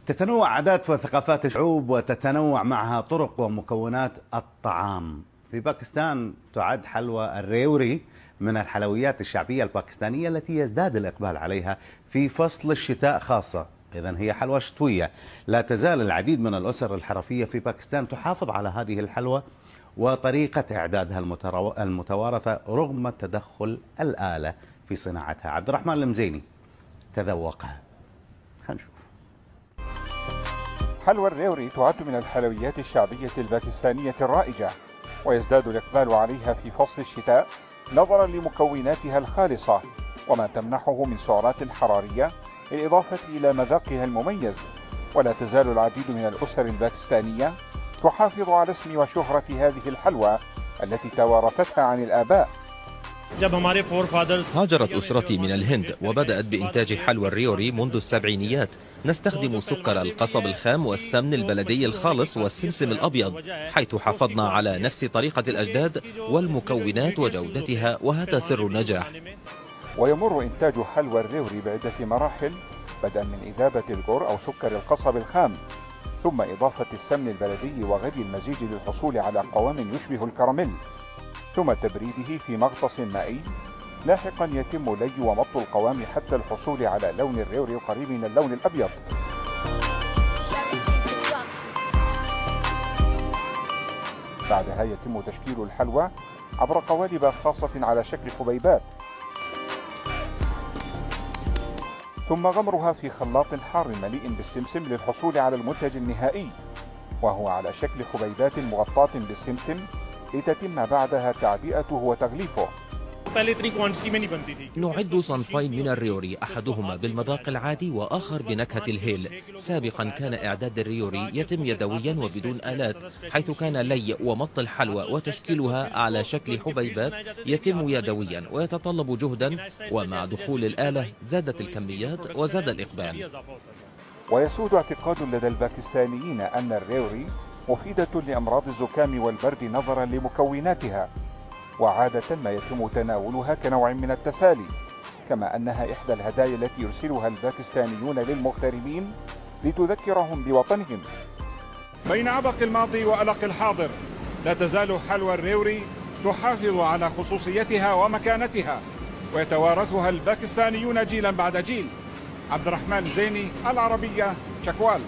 تتنوع عادات وثقافات الشعوب وتتنوع معها طرق ومكونات الطعام. في باكستان تعد حلوى الريوري من الحلويات الشعبية الباكستانية التي يزداد الإقبال عليها في فصل الشتاء خاصة. إذن هي حلوى شتوية. لا تزال العديد من الأسر الحرفية في باكستان تحافظ على هذه الحلوى وطريقة إعدادها المتوارثة رغم تدخل الآلة في صناعتها. عبد الرحمن المزيني تذوقها، خلينا نشوف. حلوى الريوري تعد من الحلويات الشعبية الباكستانية الرائجة، ويزداد الإقبال عليها في فصل الشتاء نظرا لمكوناتها الخالصة وما تمنحه من سعرات حرارية، بالإضافة إلى مذاقها المميز. ولا تزال العديد من الأسر الباكستانية تحافظ على اسم وشهرة هذه الحلوى التي توارثتها عن الآباء. هاجرت أسرتي من الهند وبدأت بإنتاج حلوى الريوري منذ السبعينيات. نستخدم سكر القصب الخام والسمن البلدي الخالص والسمسم الأبيض، حيث حافظنا على نفس طريقة الأجداد والمكونات وجودتها، وهذا سر النجاح. ويمر إنتاج حلوى الريوري بعدة مراحل، بدءا من إذابة الجر أو سكر القصب الخام، ثم إضافة السمن البلدي وغلي المزيج للحصول على قوام يشبه الكراميل، ثم تبريده في مغطس مائي. لاحقا يتم لي ومط القوام حتى الحصول على لون الريوري قريب من اللون الأبيض. بعدها يتم تشكيل الحلوى عبر قوالب خاصة على شكل حبيبات، ثم غمرها في خلاط حار مليء بالسمسم للحصول على المنتج النهائي، وهو على شكل حبيبات مغطاة بالسمسم، لتتم بعدها تعبئته وتغليفه. نعد صنفين من الريوري، أحدهما بالمذاق العادي وآخر بنكهة الهيل. سابقا كان إعداد الريوري يتم يدويا وبدون آلات، حيث كان لي ومط الحلوى وتشكيلها على شكل حبيبات يتم يدويا ويتطلب جهدا، ومع دخول الآلة زادت الكميات وزاد الإقبال. ويسود اعتقاد لدى الباكستانيين أن الريوري مفيدة لأمراض الزكام والبرد نظرا لمكوناتها، وعادة ما يتم تناولها كنوع من التسالي، كما أنها إحدى الهدايا التي يرسلها الباكستانيون للمغتربين لتذكرهم بوطنهم. بين عبق الماضي وألق الحاضر، لا تزال حلوى الريوري تحافظ على خصوصيتها ومكانتها، ويتوارثها الباكستانيون جيلا بعد جيل. عبد الرحمن زيني، العربية، شكوال.